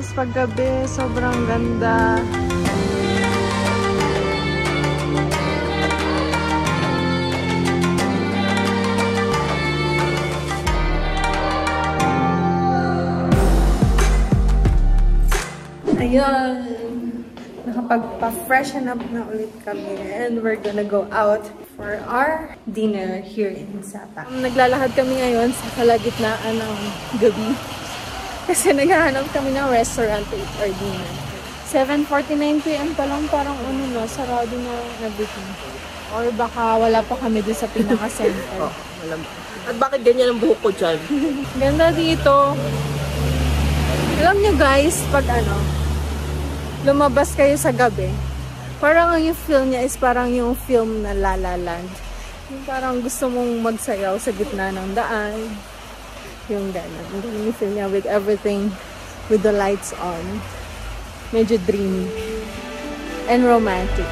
Guys, paggabi, sobrang ganda. Ayun, nakapagpa-freshen up na ulit kami and we're gonna go out for our dinner here in Sapa. Naglalakad kami ngayon sa kalagitnaan ng gabi kasi naghahanap kami ng restaurant to eat our dinner. 7:49 PM pa lang, parang sarado na everything. Or baka wala pa kami dun sa pinaka-center. Oh, wala. At bakit ganyan ang buhok ko dyan? Ganda dito. Alam nyo guys, pag lumabas kayo sa gabi, parang yung feel niya is parang yung film na La La Land. Yung parang gusto mong magsayaw sa gitna ng daan. Yung gano'n. Yung feel niya with everything, with the lights on. Medyo dreamy. And romantic.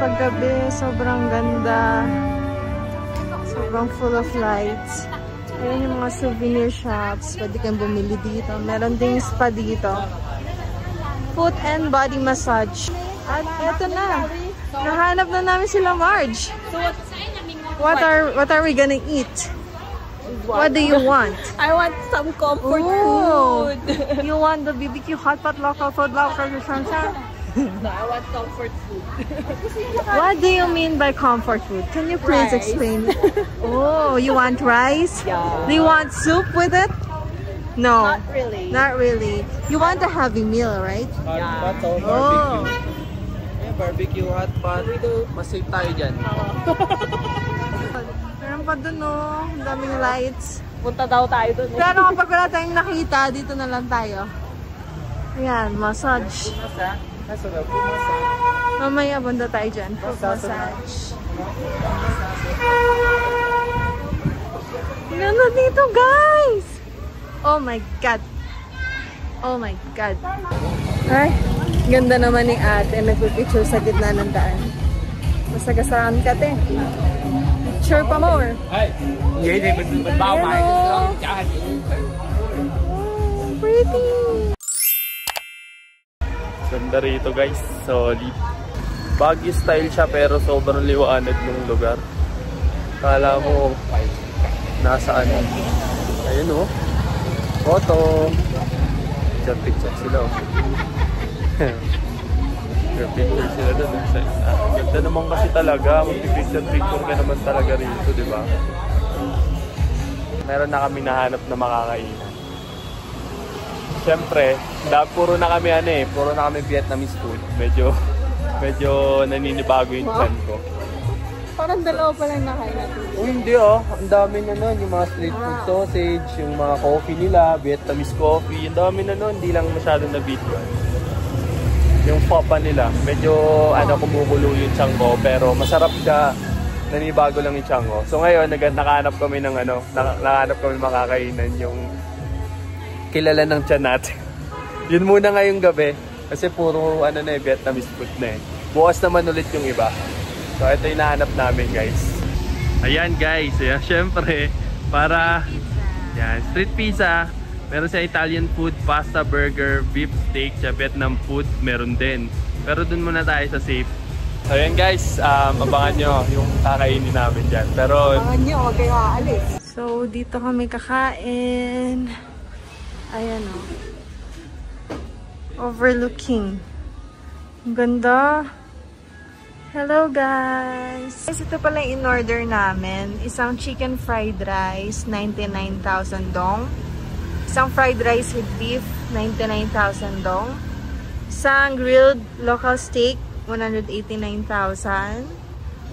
Paggabi, sobrang ganda. Sobrang full of lights. Ayan yung mga souvenir shops. Pwede kang bumili dito. Meron ding spa dito. Foot and body massage. At eto na. Nahanap na namin sila, Marge. What are we gonna eat? What do you want? I want some comfort food. You want the BBQ hot pot local food local samsa? No, I want comfort food. What do you mean by comfort food? Can you please explain? Oh, you want rice? Yeah. Do you want soup with it? No. Not really. Not really. You want a heavy meal, right? Yeah. Oh. Yeah, barbecue, hot pot. Masave tayo dyan. Meron pa dun, oh. Ang daming lights. Punta daw tayo dun. Pero kapag wala tayong nakita, dito na lang tayo. Ayan, massage. Mamaya banda tayo dyan. Massage. Ganda dito, guys! Oh my God! Oh my God! Ay, ganda naman ni ate. Nagpipicture sa gitna ng daan. Masagasaan ka, te. Picture pa more. Vậy thì mình bao mày trả hình. Oh, pretty! Ganda rito guys, solid. Baguio style siya pero sobrang liwanag ng lugar. Kala mo nasaan. Ayun oh. Photo. Picture sila oh. Picture sila doon. Ganda naman kasi talaga. Mag-picture ka naman talaga rito, di ba? Meron na kami nahanap na makakainan. Siyempre, puro na kami puro na kami Vietnamese food. Medyo naninibago yung chan ko. Parang dalawa pa lang nakain natin. Oh, hindi ang dami na nun. Yung mga street food sausage, yung mga coffee nila, Vietnamese coffee. Yung dami na nun, hindi lang masyado na video. Yung papa nila, medyo kumukulo yung tiyan ko. Pero masarap siya, naninibago lang yung tiyan ko. So ngayon, nakahanap kami ng nakahanap kami makakainan yung kilala ng tiyan natin. Yun muna ngayong gabi. Kasi puro Vietnamese food na eh. Bukas naman ulit yung iba. So ito yung nahanap namin guys. Ayan guys. Ayan, syempre. Para street pizza. Meron sa Italian food, pasta, burger, beef steak, Vietnam food. Meron din. Pero dun muna tayo sa safe. So ayan guys. Abangan nyo yung kakainin namin dyan. Pero abangan nyo. Huwag kayo aalis. So dito kami kakain. Ayan o. Overlooking Ang ganda. Hello guys! Guys, ito pala yung in-order namin. Isang chicken fried rice, 99,000 dong. Isang fried rice with beef, 99,000 dong. Isang grilled local steak, 189,000.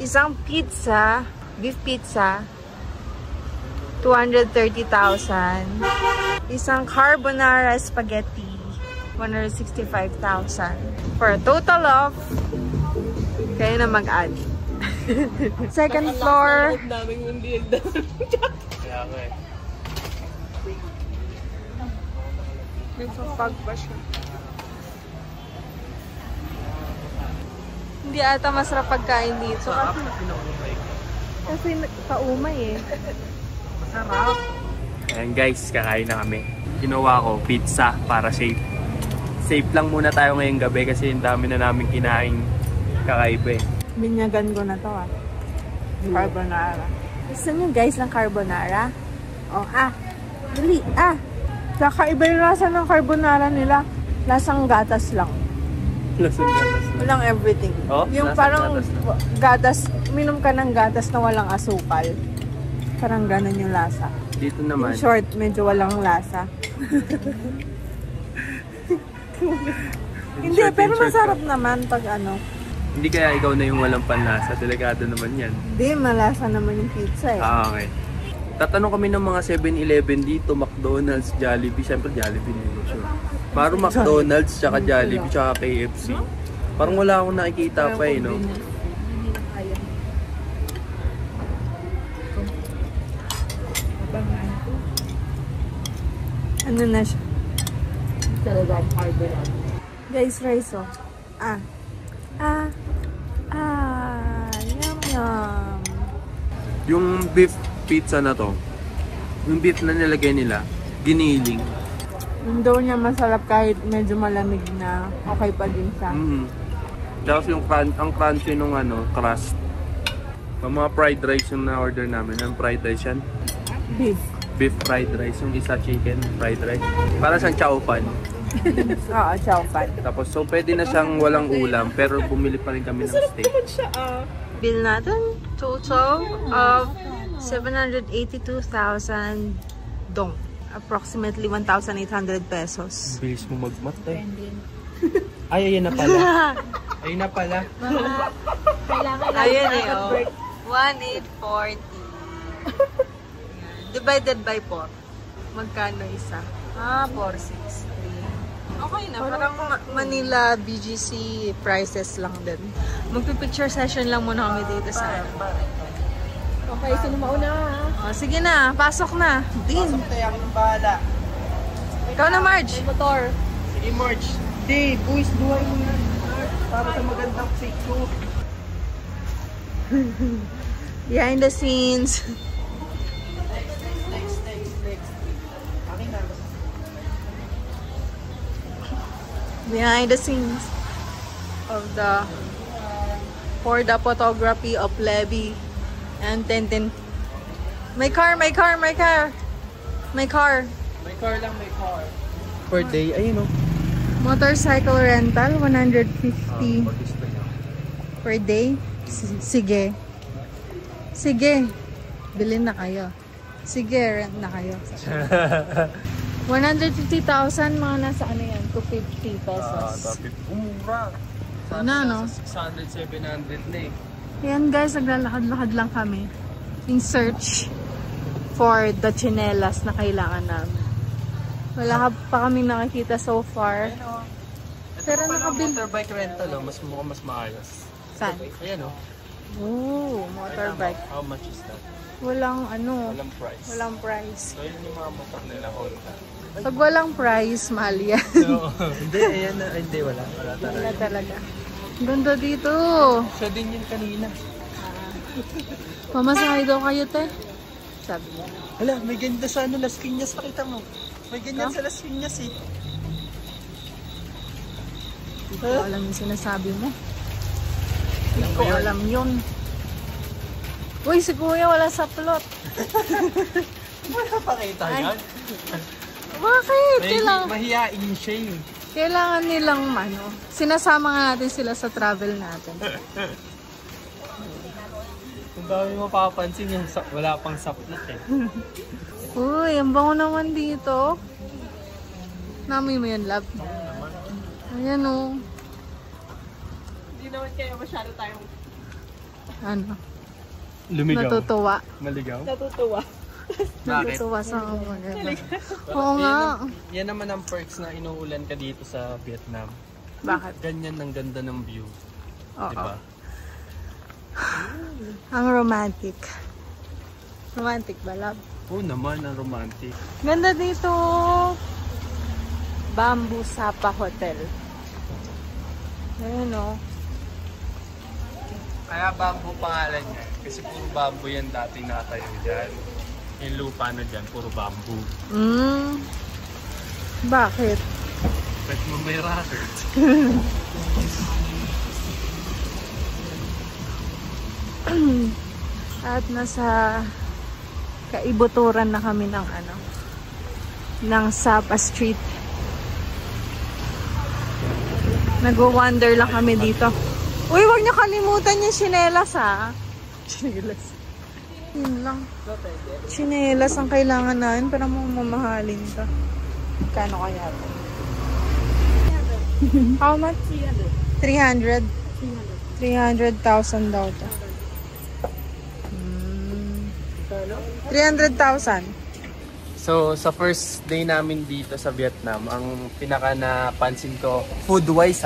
Isang pizza, beef pizza, 230,000. Isang carbonara spaghetti, 165,000. For a total of, kayo na mag-add. Second floor. Kaya nga eh. Nagpapag ba siya? Hindi ata masarap pagkain dito. Kasi paumay eh. Masarap. Ayan guys, kakain na kami. Ginawa ko pizza para safe. Safe lang muna tayo ngayong gabi kasi ang dami na namin kinain kakaiba eh. Binyagan ko na to ah. Carbonara. Gusto nyo guys ng carbonara? Oh dali Kakaiba yung lasa ng carbonara nila. Lasang gatas lang. Lasang gatas lang. Walang everything. Oh, yung parang gatas, minom ka ng gatas na walang asukal. Parang ganun yung lasa. Dito naman. In short, medyo walang lasa. Hindi, pero masarap naman pag ano. Hindi kaya ikaw na yung walang panlasa. Delikado naman yan. Hindi, malasa naman yung pizza eh. Okay. Tatanong kami ng mga 7-Eleven dito, McDonald's, Jollibee. Siyempre Jollibee nila sure. Parang McDonald's, tsaka Jollibee, tsaka KFC. Parang wala akong nakikita pa eh, no? Ano na siya? Talagang carbonara. Guys, rice oh. Yum yum. Yung beef pizza na to, yung beef na nilagay nila, giniling. Yung dough niya masarap kahit medyo malamig na, okay pa din siya. Tapos yung ang crunchy nung crust. Yung mga fried rice yung na-order namin. Yung fried rice yan. Beef fried rice. Yung isa chicken fried rice. Para siyang chow fan. Oo, chow fan. Tapos so pwede na siyang walang ulam pero bumili pa rin kami ng steak. Bill natin, total of 782,000 dong. Approximately 1,800 pesos. Bilis mo mag-mat eh. Ay, ayun na pala. Ayun na pala. Ayun eh, oh. 1,840. Divided by 4. Magkano isa? 460. Okay na, parang Manila BGC prices lang din. Magpipicture session lang muna kami dito sa Okay, sino mauna ha? sige na, pasok na. Din. Pasok tayo, ako nang bahala. Ikaw na, Marge. Motor. Sige, Marge. Di, buwis duhay mo yan. Para sa magandang picture. Behind the scenes. Next. Akin na. Behind the scenes of for the photography of Levi and Tintin. My car. May car lang, may car. Per day, ayun o. Motorcycle rental, 150 per day. Sige. Bilhin na kayo. Sige, rent na kayo. 150,000, mga nasa ano yan? 250 pesos. Umura. Sana, no? 600, 700 na eh. Ayan guys, naglalakad-lakad lang kami in search for the chinelas na kailangan namin. Wala pa kami nakikita so far. Pero nakabil. Motorbike rental, mas maayos. Saan? Ayan o. Oh, motorbike. How much is that? Walang price. Walang price. So yun yung mga motor nila, Honda. Pag walang price, mahal yan. No. Hindi, ayan na. Hindi, wala Wala talaga. Ganda dito. Siya din yun kanina. Pamasahe daw kayo, te. Sabi niya. Hala, may ganda sa Las Piñas. Pakita mo. May ganyan sa Las Piñas eh. Hindi ko alam yung sinasabi mo. Hindi ko alam yun. Uy, si Kuya wala sa plot. Wala pakita yan. Bakit? Kailang. Mahihain siya eh. Kailangan nilang, sinasama nga natin sila sa travel natin. Kung dami mapapansin yung wala pang saplat eh. Uy, ang bango naman dito. Namoy mo yun, love. Ayan o. Hindi naman kaya masyado tayong Lumigaw. Natutuwa. Maligaw? natutuwa. Natutuwa sa mga. Oo nga. Yan naman ang perks na inuulan ka dito sa Vietnam. Bakit? Ganyan ang ganda ng view. Oo. Diba? Ang romantic. Romantic ba, love? Oo naman, ang romantic. Ganda dito. Bamboo Sapa Hotel. Ayan o. Kaya bamboo pangalan niya. Kasi puro bamboo yan dati natayo dyan. Yung lupa na dyan, puro bamboo. Bakit? Pwede mo may rocket. At nasa kaibuturan na kami ng ng Sapa Street. Nag-wander lang kami dito. Uy, wag niyo kalimutan yung tsinelas ha. Tsinelas. Yun lang. Tsinelas ang kailangan namin para mamahalin ka. Kano kaya ito? How much? 300. 300,000 daw ito. 300,000. So, sa first day namin dito sa Vietnam, ang pinaka napansin ko, food-wise.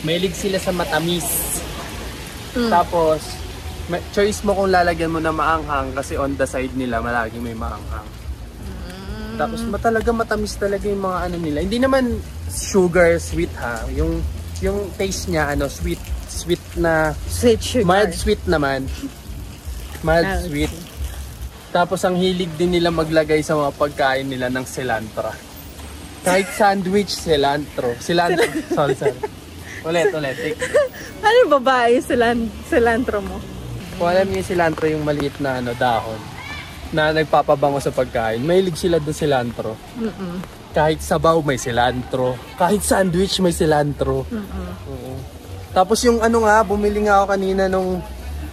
Mahilig sila sa matamis. Tapos, choice mo kung lalagyan mo na maanghang kasi on the side nila, malagi may maanghang. Tapos, talaga matamis talaga yung mga nila. Hindi naman sugar sweet ha. Yung taste niya, sweet na, Sweet sugar. mild sweet naman. Mild sweet. Tapos ang hilig din nila maglagay sa mga pagkain nila ng cilantro. Kahit sandwich, cilantro. Sorry. Ulit. Ano yung babae cilantro mo? Kung alam niyo yung cilantro, yung maliit na dahon na nagpapabango sa pagkain, mahilig sila doon cilantro. Kahit sabaw may cilantro. Kahit sandwich may cilantro. Tapos yung bumili nga ako kanina nung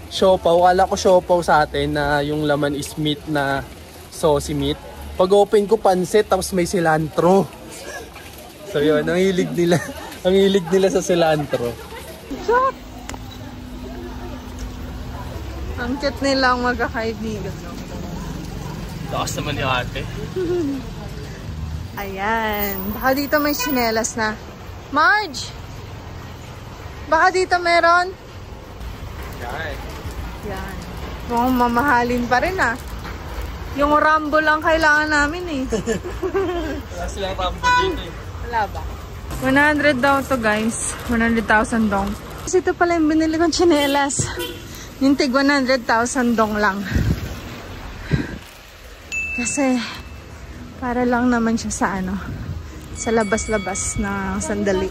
siopaw. Akala ko siopaw sa atin na yung laman is meat na saucy meat. Pag open ko pansit tapos may cilantro. So yun, ang hilig nila sa cilantro. Ang cute nilang magkakaibigan. Lakas naman ni ate. Ayan. Baka dito may tsinelas na. Marge! Baka dito meron? Yan. Mukhang mamahalin pa rin Yung Rambo lang kailangan namin Wala silang Rambo dito Wala ba? 100 daw to guys. 100,000 dong. Kasi ito pala yung binili kong tsinelas. Yung tig 100,000 dong lang. Kasi para lang naman siya sa sa labas-labas na sandali.